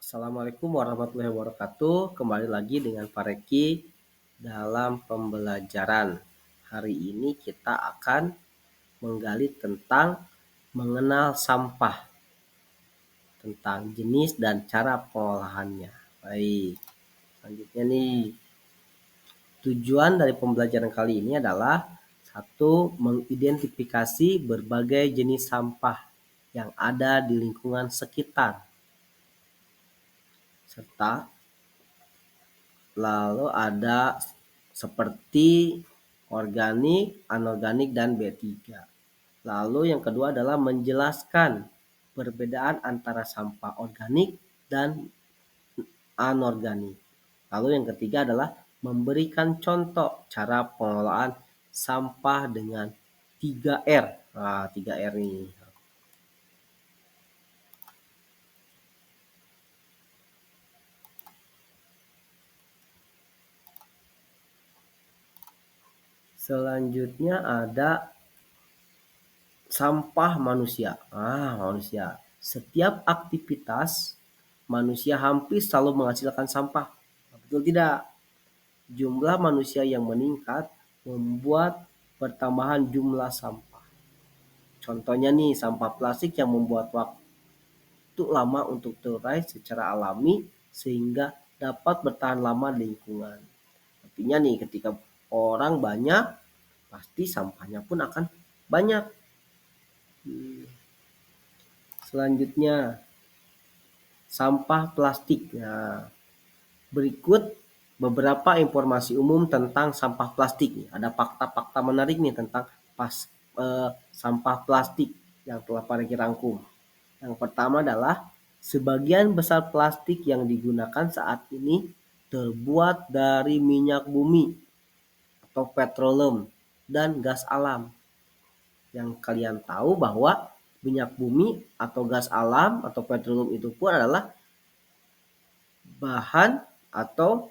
Assalamualaikum warahmatullahi wabarakatuh. Kembali lagi dengan Pak Reki dalam pembelajaran. Hari ini kita akan menggali tentang mengenal sampah, tentang jenis dan cara pengolahannya. Baik, selanjutnya nih, tujuan dari pembelajaran kali ini adalah satu, mengidentifikasi berbagai jenis sampah yang ada di lingkungan sekitar, serta lalu ada seperti organik, anorganik, dan B3. Lalu yang kedua adalah menjelaskan perbedaan antara sampah organik dan anorganik. Lalu yang ketiga adalah memberikan contoh cara pengelolaan sampah dengan 3R. Nah, 3R nih. Selanjutnya ada sampah manusia. Manusia. Setiap aktivitas manusia hampir selalu menghasilkan sampah. Betul tidak? Jumlah manusia yang meningkat membuat pertambahan jumlah sampah. Contohnya nih, sampah plastik yang membuat waktu lama untuk terurai secara alami sehingga dapat bertahan lama di lingkungan. Artinya nih, ketika orang banyak, pasti sampahnya pun akan banyak. Selanjutnya, sampah plastik. Nah, berikut beberapa informasi umum tentang sampah plastik. Ada fakta-fakta menarik nih tentang sampah plastik yang telah Pak rangkum. Yang pertama adalah sebagian besar plastik yang digunakan saat ini terbuat dari minyak bumi atau petroleum dan gas alam. Yang kalian tahu bahwa minyak bumi atau gas alam atau petroleum itu pun adalah bahan atau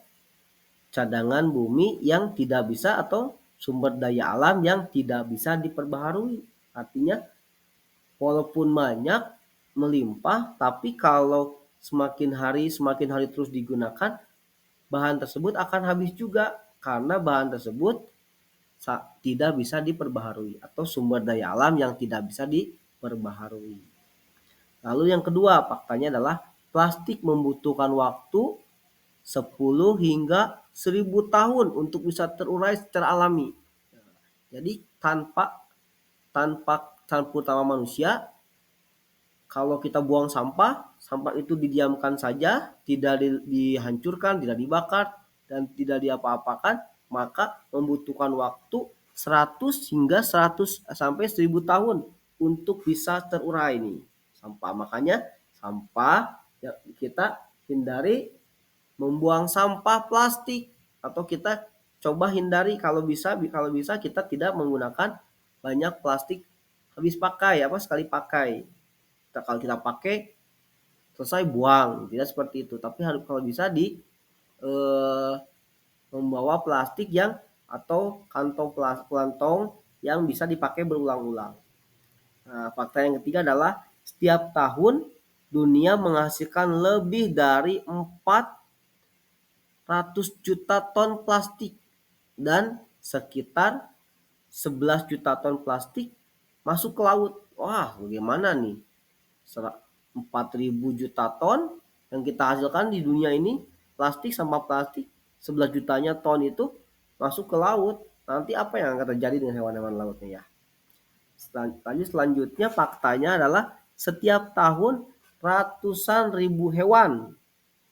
cadangan bumi yang tidak bisa atau sumber daya alam yang tidak bisa diperbaharui. Artinya walaupun banyak melimpah, tapi kalau semakin hari terus digunakan, bahan tersebut akan habis juga karena bahan tersebut tidak bisa diperbaharui atau sumber daya alam yang tidak bisa diperbaharui. Lalu yang kedua, faktanya adalah plastik membutuhkan waktu 10 hingga 1000 tahun untuk bisa terurai secara alami. Jadi tanpa campur tangan manusia, kalau kita buang sampah itu didiamkan saja, tidak dihancurkan, tidak dibakar, dan tidak diapa-apakan, maka membutuhkan waktu 100 hingga 100 sampai 1000 tahun untuk bisa terurai nih sampah. Makanya sampah ya, kita hindari membuang sampah plastik, atau kita coba hindari kalau bisa kita tidak menggunakan banyak plastik habis pakai sekali pakai. Kalau kita pakai selesai buang, tidak seperti itu, tapi harus kalau bisa membawa plastik yang atau kantong yang bisa dipakai berulang-ulang. Nah, fakta yang ketiga adalah setiap tahun dunia menghasilkan lebih dari 400 juta ton plastik dan sekitar 11 juta ton plastik masuk ke laut. Wah, bagaimana nih? 4.000 juta ton yang kita hasilkan di dunia ini, sampah plastik 11 jutanya ton itu masuk ke laut. Nanti apa yang akan terjadi dengan hewan-hewan lautnya ya? Selanjutnya faktanya adalah setiap tahun ratusan ribu hewan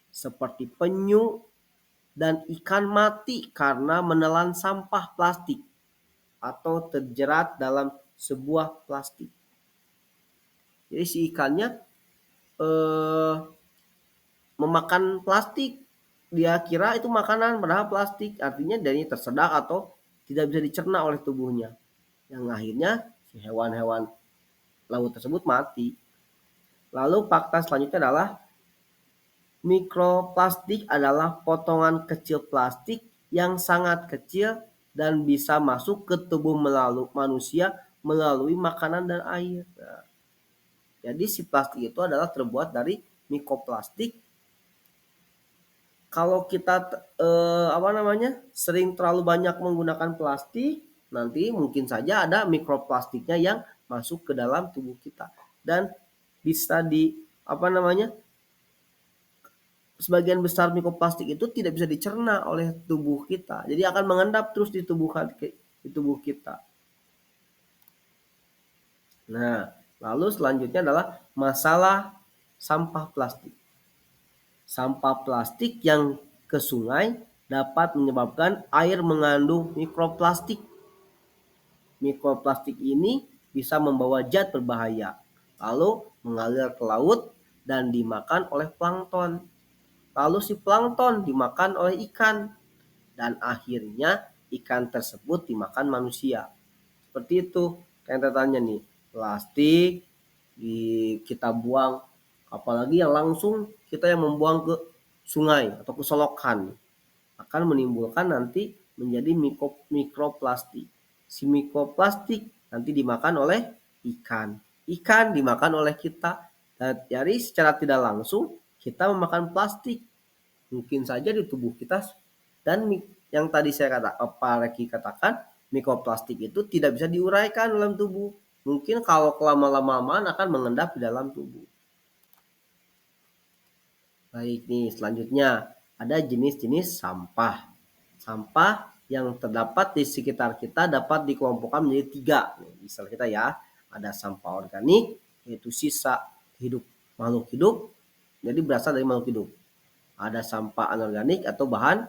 seperti penyu dan ikan mati karena menelan sampah plastik atau terjerat dalam sebuah plastik. Jadi si ikannya memakan plastik, dia kira itu makanan padahal plastik, artinya dari tersedak atau tidak bisa dicerna oleh tubuhnya, yang akhirnya si hewan-hewan laut tersebut mati. Lalu fakta selanjutnya adalah mikroplastik adalah potongan kecil plastik yang sangat kecil dan bisa masuk ke tubuh manusia melalui makanan dan air. Nah, jadi si plastik itu adalah terbuat dari mikroplastik Kalau kita sering terlalu banyak menggunakan plastik, nanti mungkin saja ada mikroplastiknya yang masuk ke dalam tubuh kita dan bisa sebagian besar mikroplastik itu tidak bisa dicerna oleh tubuh kita. Jadi akan mengendap terus di tubuh kita. Nah, lalu selanjutnya adalah masalah sampah plastik. Sampah plastik yang ke sungai dapat menyebabkan air mengandung mikroplastik. Mikroplastik ini bisa membawa zat berbahaya, lalu mengalir ke laut dan dimakan oleh plankton. Lalu si plankton dimakan oleh ikan dan akhirnya ikan tersebut dimakan manusia. Seperti itu rentetannya nih. Plastik kita buang, apalagi yang langsung kita yang membuang ke sungai atau ke selokan akan menimbulkan nanti menjadi mikroplastik. Si mikroplastik nanti dimakan oleh ikan. Ikan dimakan oleh kita. Jadi secara tidak langsung kita memakan plastik. Mungkin saja di tubuh kita dan yang tadi Pak Reki katakan, mikroplastik itu tidak bisa diuraikan dalam tubuh. Mungkin kalau lama-lamaan akan mengendap di dalam tubuh. Baik nih, selanjutnya ada jenis-jenis sampah. Sampah yang terdapat di sekitar kita dapat dikelompokkan menjadi 3. Misal kita ya, ada sampah organik, yaitu sisa makhluk hidup, jadi berasal dari makhluk hidup. Ada sampah anorganik atau bahan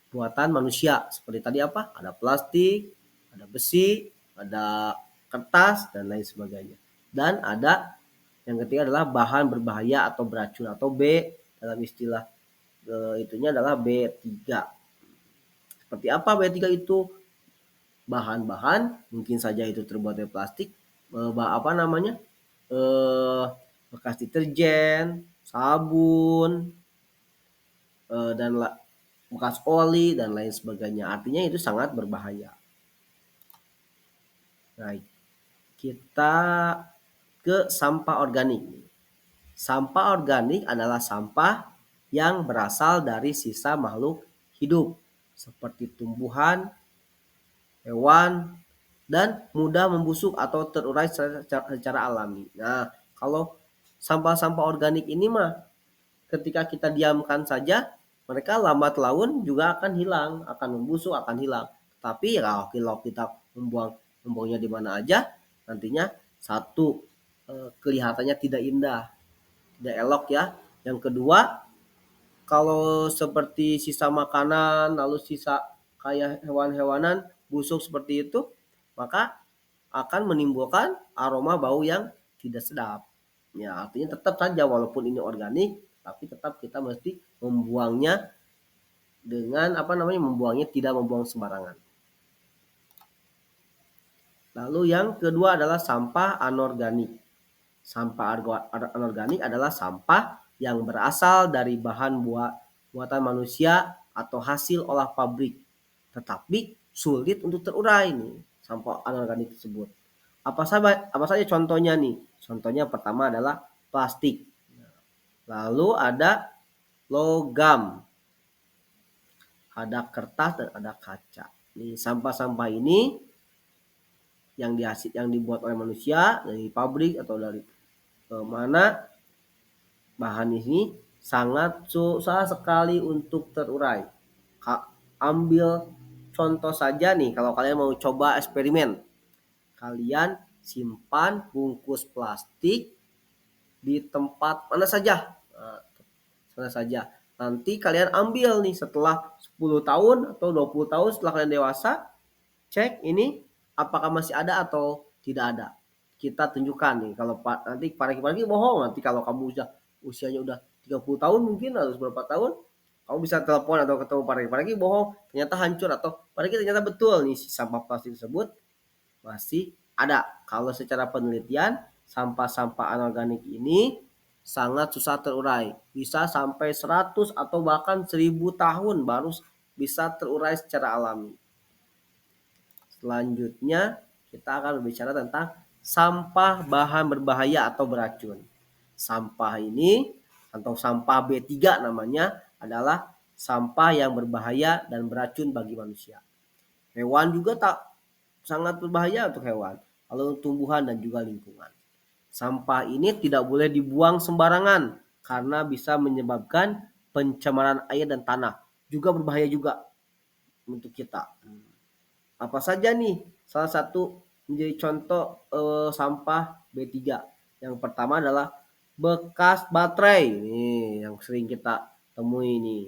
buatan manusia. Seperti tadi apa? Ada plastik, ada besi, ada kertas, dan lain sebagainya. Dan ada yang ketiga adalah bahan berbahaya atau beracun atau B dalam istilah itunya adalah B3. Seperti apa B3 itu? Bahan-bahan mungkin saja itu terbuat dari plastik, bekas deterjen, sabun, dan bekas oli dan lain sebagainya. Artinya itu sangat berbahaya. Baik, kita ke sampah organik. Sampah organik adalah sampah yang berasal dari sisa makhluk hidup seperti tumbuhan, hewan, dan mudah membusuk atau terurai secara alami. Nah, kalau sampah-sampah organik ini mah ketika kita diamkan saja, mereka lambat laun juga akan hilang, akan membusuk, akan hilang. Tapi ya kalau kita membuangnya di mana aja, nantinya satu kelihatannya tidak indah, tidak elok ya. Yang kedua, kalau seperti sisa makanan, lalu sisa kayak hewan-hewanan busuk seperti itu, maka akan menimbulkan aroma bau yang tidak sedap. Ya, artinya tetap saja walaupun ini organik, tapi tetap kita mesti membuangnya dengan membuangnya tidak membuang sembarangan. Lalu yang kedua adalah sampah anorganik. Sampah anorganik adalah sampah yang berasal dari bahan buatan manusia atau hasil olah pabrik, tetapi sulit untuk terurai nih sampah anorganik tersebut. Apa saja contohnya nih? Contohnya pertama adalah plastik. Lalu ada logam, ada kertas dan ada kaca. Nih sampah-sampah ini yang dibuat oleh manusia dari pabrik atau dari mana bahan ini sangat susah sekali untuk terurai. Ambil contoh saja nih, kalau kalian mau coba eksperimen, kalian simpan bungkus plastik di tempat mana saja. Nanti kalian ambil nih setelah 10 tahun atau 20 tahun setelah kalian dewasa, cek ini apakah masih ada atau tidak ada. Kita tunjukkan nih, kalau nanti pagi-pagi bohong, nanti kalau kamu usianya udah 30 tahun mungkin atau berapa tahun, kamu bisa telepon atau ketemu pagi-pagi bohong, ternyata hancur, atau pagi ternyata betul nih sampah plastik tersebut masih ada. Kalau secara penelitian, sampah-sampah anorganik ini sangat susah terurai. Bisa sampai 100 atau bahkan 1000 tahun baru bisa terurai secara alami. Selanjutnya, kita akan berbicara tentang sampah bahan berbahaya atau beracun. Sampah ini atau sampah B3 namanya adalah sampah yang berbahaya dan beracun bagi manusia. Hewan juga sangat berbahaya untuk hewan, lalu tumbuhan dan juga lingkungan. Sampah ini tidak boleh dibuang sembarangan karena bisa menyebabkan pencemaran air dan tanah. Juga berbahaya juga untuk kita. Apa saja nih? Salah satu menjadi contoh sampah B3. Yang pertama adalah bekas baterai. Ini yang sering kita temui ini.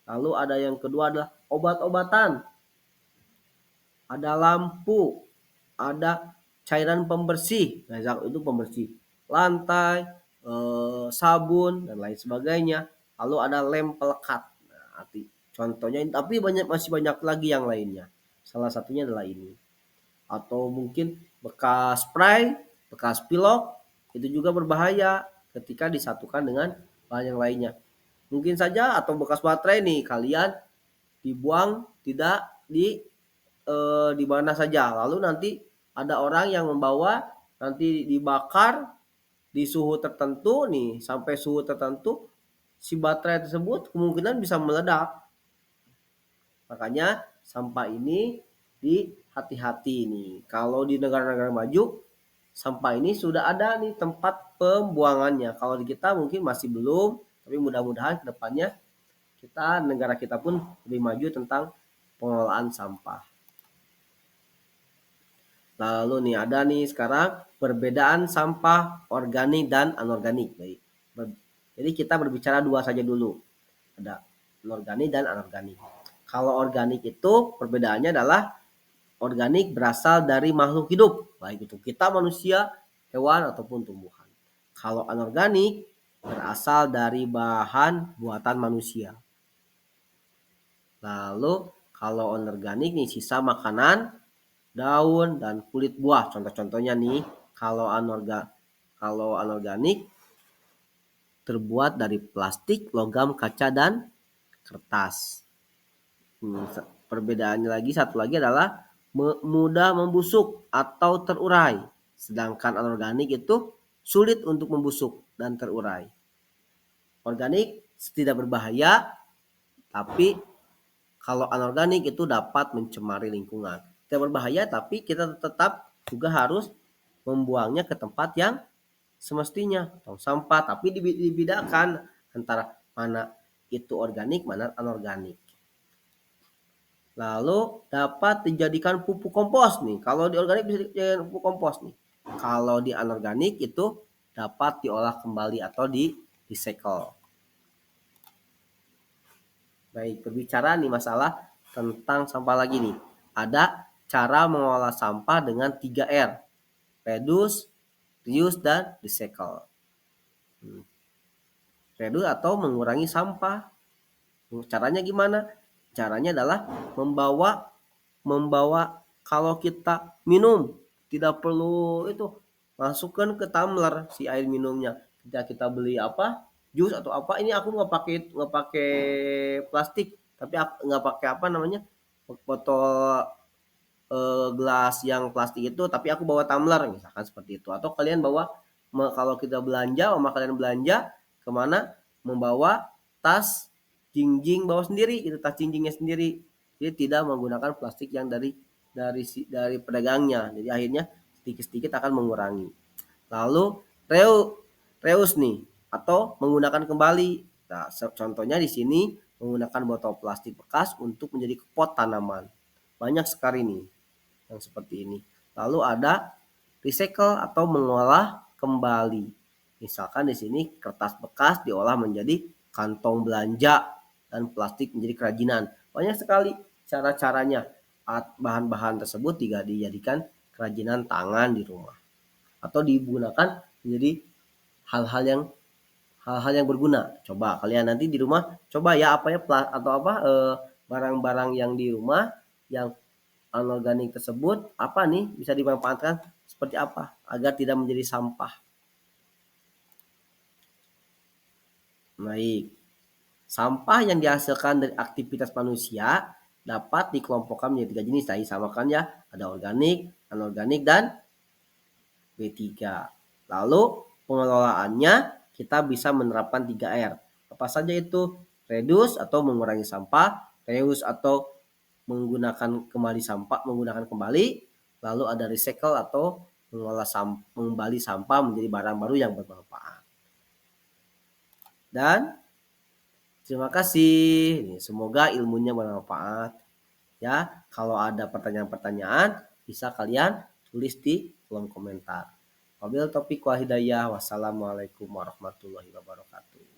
Lalu ada yang kedua adalah obat-obatan, ada lampu, ada cairan pembersih. Nah, itu pembersih lantai, sabun dan lain sebagainya. Lalu ada lem pelekat. Nah, contohnya, tapi masih banyak lagi yang lainnya. Salah satunya adalah ini. Atau mungkin bekas spray, bekas pilok, itu juga berbahaya ketika disatukan dengan bahan yang lainnya. Mungkin saja atau bekas baterai nih kalian dibuang tidak di mana saja. Lalu nanti ada orang yang membawa, nanti dibakar di suhu tertentu nih, sampai suhu tertentu si baterai tersebut kemungkinan bisa meledak. Makanya sampah ini hati-hati nih. Kalau di negara-negara maju, sampah ini sudah ada nih tempat pembuangannya. Kalau di kita mungkin masih belum, tapi mudah-mudahan ke depannya negara kita pun lebih maju tentang pengelolaan sampah. Lalu nih ada nih sekarang perbedaan sampah organik dan anorganik. Baik. Jadi kita berbicara dua saja dulu. Ada anorganik dan anorganik. Kalau organik itu perbedaannya adalah organik berasal dari makhluk hidup, baik itu kita manusia, hewan ataupun tumbuhan. Kalau anorganik berasal dari bahan buatan manusia. Lalu kalau anorganik nih sisa makanan, daun dan kulit buah. Contoh-contohnya nih, kalau anorganik terbuat dari plastik, logam, kaca dan kertas. Perbedaannya lagi satu lagi adalah mudah membusuk atau terurai. Sedangkan anorganik itu sulit untuk membusuk dan terurai. Organik tidak berbahaya, tapi kalau anorganik itu dapat mencemari lingkungan. Tidak berbahaya, tapi kita tetap juga harus membuangnya ke tempat yang semestinya, tong sampah, tapi dibedakan antara mana itu organik, mana anorganik. Lalu dapat dijadikan pupuk kompos nih. Kalau di organik bisa dijadikan pupuk kompos nih. Kalau di anorganik itu dapat diolah kembali atau di recycle. Baik, berbicara nih masalah tentang sampah lagi nih. Ada cara mengolah sampah dengan 3R. Reduce, reuse, dan recycle. Reduce atau mengurangi sampah. Caranya gimana? Caranya adalah membawa kalau kita minum tidak perlu itu masukkan ke tumbler si air minumnya. Kita beli jus atau apa, ini aku nggak pakai plastik, tapi nggak pakai botol gelas yang plastik itu, tapi aku bawa tumbler misalkan seperti itu. Atau kalian bawa, kalau kita belanja, kalian belanja kemana, membawa tas jingjing bawa sendiri, itu tas jingjingnya sendiri. Jadi tidak menggunakan plastik yang dari pedagangnya. Jadi akhirnya sedikit-sedikit akan mengurangi. Lalu reuse nih atau menggunakan kembali. Nah, contohnya di sini menggunakan botol plastik bekas untuk menjadi pot tanaman. Banyak sekali nih yang seperti ini. Lalu ada recycle atau mengolah kembali. Misalkan di sini kertas bekas diolah menjadi kantong belanja dan plastik menjadi kerajinan. Banyak sekali cara-caranya. Bahan-bahan tersebut juga dijadikan kerajinan tangan di rumah atau digunakan menjadi hal-hal yang berguna. Coba kalian nanti di rumah coba ya barang-barang yang di rumah yang anorganik tersebut bisa dimanfaatkan seperti apa agar tidak menjadi sampah. Baik. Sampah yang dihasilkan dari aktivitas manusia dapat dikelompokkan menjadi 3 jenis. Tadi samakan ya, ada organik, anorganik, dan B3. Lalu pengelolaannya kita bisa menerapkan 3R. Apa saja itu? reduce atau mengurangi sampah, reuse atau menggunakan kembali, lalu ada recycle atau mengembali sampah menjadi barang baru yang bermanfaat. Dan terima kasih. Semoga ilmunya bermanfaat. Ya, kalau ada pertanyaan-pertanyaan bisa kalian tulis di kolom komentar. Wabillahi taufiq wal hidayah. Wassalamualaikum warahmatullahi wabarakatuh.